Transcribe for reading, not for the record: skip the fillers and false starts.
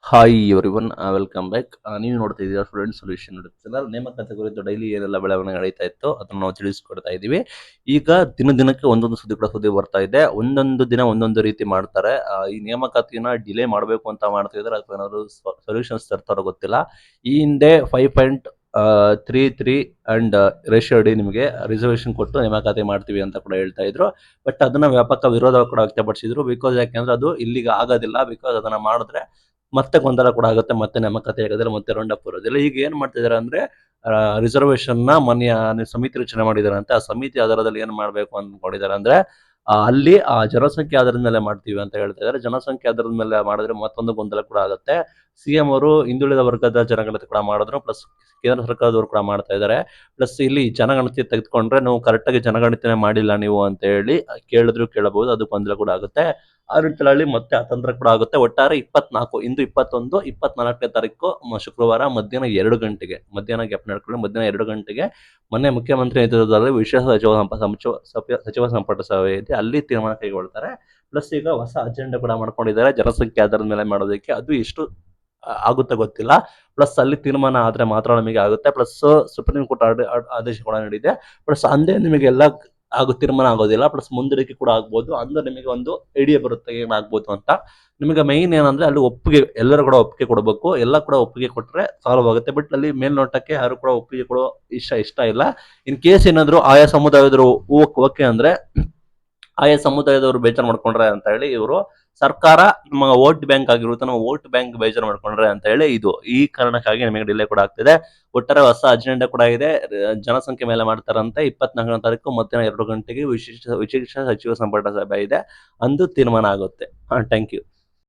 Hi everyone, welcome back. ನೀವು ನೋಡ್ತಾ ಇದ್ದೀರಾ ಸ್ಟೂಡೆಂಟ್ ಸೊಲ್ಯೂಷನ್ ಯೂಟ್ಯೂಬ್ ಚಾನಲ್. ನೇಮಕಾತಿ ಕುರಿತು ಡೈಲಿ ಏನೆಲ್ಲ ಬೆಳವಣಿಗೆ ನಡೀತಾ ಇತ್ತು ಅದನ್ನು ನಾವು ತಿಳಿಸ್ಕೊಡ್ತಾ ಇದ್ದೀವಿ. ಈಗ ದಿನಕ್ಕೆ ಒಂದೊಂದು ಸುದ್ದಿ ಬರ್ತಾ ಇದೆ. ಒಂದೊಂದು ದಿನ ಒಂದೊಂದು ರೀತಿ ಮಾಡ್ತಾರೆ. ಈ ನೇಮಕಾತಿನ ಡಿಲೇ ಮಾಡಬೇಕು ಅಂತ ಮಾಡ್ತಿದ್ದಾರೆ ಅಥವಾ ಏನಾದ್ರು ಸೊಲ್ಯೂಷನ್ಸ್ ತರ್ತಾರೋ ಗೊತ್ತಿಲ್ಲ. ಈ ಹಿಂದೆ 5.33 ಅಂಡ್ ರೇಷಿಯೋ ಡಿ ನಿಮಗೆ ರಿಸರ್ವೇಶನ್ ಕೊಟ್ಟು ನೇಮಕಾತಿ ಮಾಡ್ತೀವಿ ಅಂತ ಕೂಡ ಹೇಳ್ತಾ ಇದ್ರು. ಬಟ್ ಅದನ್ನ ವ್ಯಾಪಕ ವಿರೋಧ ಕೂಡ ವ್ಯಕ್ತಪಡಿಸಿದ್ರು. ಬಿಕಾಸ್ ಯಾಕೆಂದ್ರೆ ಅದು ಇಲ್ಲಿಗೆ ಆಗೋದಿಲ್ಲ. ಬಿಕಾಸ್ ಅದನ್ನ ಮಾಡಿದ್ರೆ ಮತ್ತೆ ಗೊಂದಲ ಕೂಡ ಆಗುತ್ತೆ, ಮತ್ತೆ ನೇಮಕಾತಿ ಆಗೋದಿಲ್ಲ, ಮತ್ತೆ ರೌಂಡ್ ಅಪ್ ಬರೋದಿಲ್ಲ. ಈಗ ಏನ್ ಮಾಡ್ತಿದ್ದಾರೆ ಅಂದ್ರೆ ರಿಸರ್ವೇಶನ್ ನ ಮನೆಯ ಸಮಿತಿ ರಚನೆ ಮಾಡಿದ್ದಾರೆ ಅಂತ. ಆ ಸಮಿತಿ ಆಧಾರದಲ್ಲಿ ಏನ್ ಮಾಡ್ಬೇಕು ಅಂದ್ಕೊಂಡಿದ್ದಾರೆ ಅಂದ್ರೆ ಅಲ್ಲಿ ಜನಸಂಖ್ಯೆ ಆಧಾರದ ಮೇಲೆ ಮಾಡ್ತೀವಿ ಅಂತ ಹೇಳ್ತಾ ಇದ್ದಾರೆ. ಜನಸಂಖ್ಯೆ ಆಧಾರದ ಮೇಲೆ ಮಾಡಿದ್ರೆ ಮತ್ತೊಂದು ಗೊಂದಲ ಕೂಡ ಆಗುತ್ತೆ. ಸಿಎಂ ಅವರು ಹಿಂದುಳಿದ ವರ್ಗದ ಜನಗಣತಿ ಕೂಡ ಮಾಡಿದ್ರು, ಪ್ಲಸ್ ಕೇಂದ್ರ ಸರ್ಕಾರದವರು ಕೂಡ ಮಾಡ್ತಾ ಇದ್ದಾರೆ. ಪ್ಲಸ್ ಇಲ್ಲಿ ಜನಗಣತಿ ತೆಗೆದುಕೊಂಡ್ರೆ ನೀವು ಕರೆಕ್ಟಾಗಿ ಜನಗಣತಿನೇ ಮಾಡಿಲ್ಲ ನೀವು ಅಂತ ಹೇಳಿ ಕೇಳಿದ್ರು ಕೇಳಬಹುದು, ಅದು ಗೊಂದಲ ಕೂಡ ಆಗುತ್ತೆ. ಆ ನಿಟ್ಟಿನಲ್ಲಿ ಮತ್ತೆ ಅತಂತ್ರ ಕೂಡ ಆಗುತ್ತೆ. ಒಟ್ಟಾರೆ 24 ಇಂದು 21 24ನೇ ತಾರೀಕು ಶುಕ್ರವಾರ ಮಧ್ಯಾಹ್ನ 2 ಗಂಟೆಗೆ, ಮಧ್ಯಾಹ್ನ ಗ್ಯಾಪ್ ನಡ್ಕೊಂಡು ಮಧ್ಯಾಹ್ನ 2 ಗಂಟೆಗೆ ಮೊನ್ನೆ ಮುಖ್ಯಮಂತ್ರಿ ನೇತೃತ್ವದಲ್ಲಿ ವಿಶೇಷ ಸಚಿವ ಸಂಪುಟ ಸಭೆ ಇದೆ, ಅಲ್ಲಿ ತೀರ್ಮಾನ ಕೈಗೊಳ್ತಾರೆ. ಪ್ಲಸ್ ಈಗ ಹೊಸ ಅಜೆಂಡಾ ಕೂಡ ಮಾಡ್ಕೊಂಡಿದ್ದಾರೆ ಜನಸಂಖ್ಯೆ ಆಧಾರದ ಮೇಲೆ ಮಾಡೋದಕ್ಕೆ. ಅದು ಎಷ್ಟು ಆಗುತ್ತೆ ಗೊತ್ತಿಲ್ಲ. ಪ್ಲಸ್ ಅಲ್ಲಿ ತೀರ್ಮಾನ ಆದ್ರೆ ಮಾತ್ರ ನಮಗೆ ಆಗುತ್ತೆ. ಪ್ಲಸ್ ಸುಪ್ರೀಂ ಕೋರ್ಟ್ ಆದೇಶ ಕೂಡ ನೀಡಿದೆ. ಪ್ಲಸ್ ಅಂದೇ ನಿಮಗೆ ಎಲ್ಲ ತೀರ್ಮಾನ ಆಗೋದಿಲ್ಲ. ಪ್ಲಸ್ ಮುಂದೂಡಿಕೆ ಕೂಡ ಆಗ್ಬೋದು. ಅಂದ್ರೆ ನಿಮಗೆ ಒಂದು ಐಡಿಯಾ ಬರುತ್ತೆ ಏನಾಗ್ಬೋದು ಅಂತ. ನಿಮಗೆ ಮೈನ್ ಏನಂದ್ರೆ ಅಲ್ಲಿ ಒಪ್ಪಿಗೆ, ಎಲ್ಲರೂ ಕೂಡ ಒಪ್ಪಿಗೆ ಕೊಡಬೇಕು. ಎಲ್ಲ ಕೂಡ ಒಪ್ಪಿಗೆ ಕೊಟ್ರೆ ಸಾಲ್ವ್ ಆಗುತ್ತೆ. ಬಟ್ ಅಲ್ಲಿ ಮೇಲ್ನೋಟಕ್ಕೆ ಯಾರು ಕೂಡ ಒಪ್ಪಿಗೆ ಕೊಡೋ ಇಷ್ಟ ಇಲ್ಲ. ಇನ್ ಕೇಸ್ ಏನಾದ್ರು ಆಯಾ ಸಮುದಾಯದರು ಓಕೆ ಅಂದ್ರೆ ಆಯಾ ಸಮುದಾಯದವರು ಬೇಜಾರು ಮಾಡ್ಕೊಂಡ್ರೆ ಅಂತ ಹೇಳಿ ಇವರು ಸರ್ಕಾರ ನಮ್ಮ ವೋಟ್ ಬ್ಯಾಂಕ್ ಆಗಿರುತ್ತೆ, ನಾವು ವೋಟ್ ಬ್ಯಾಂಕ್ ಬೇಜಾರು ಮಾಡ್ಕೊಂಡ್ರೆ ಅಂತ ಹೇಳಿ ಈ ಕಾರಣಕ್ಕಾಗಿ ನಿಮಗೆ ಡಿಲೇ ಕೂಡ ಆಗ್ತಿದೆ. ಒಟ್ಟಾರೆ ಹೊಸ ಅಜೆಂಡಾ ಕೂಡ ಇದೆ. ಜನಸಂಖ್ಯೆ ಮೇಲೆ ಮಾಡ್ತಾರಂತೆ. 24ನೇ ತಾರೀಕು ಮಧ್ಯಾಹ್ನ 2 ಗಂಟೆಗೆ ವಿಶೇಷ ಸಚಿವ ಸಂಪುಟ ಸಭೆ ಇದೆ, ಅಂದು ತೀರ್ಮಾನ ಆಗುತ್ತೆ. Thank you.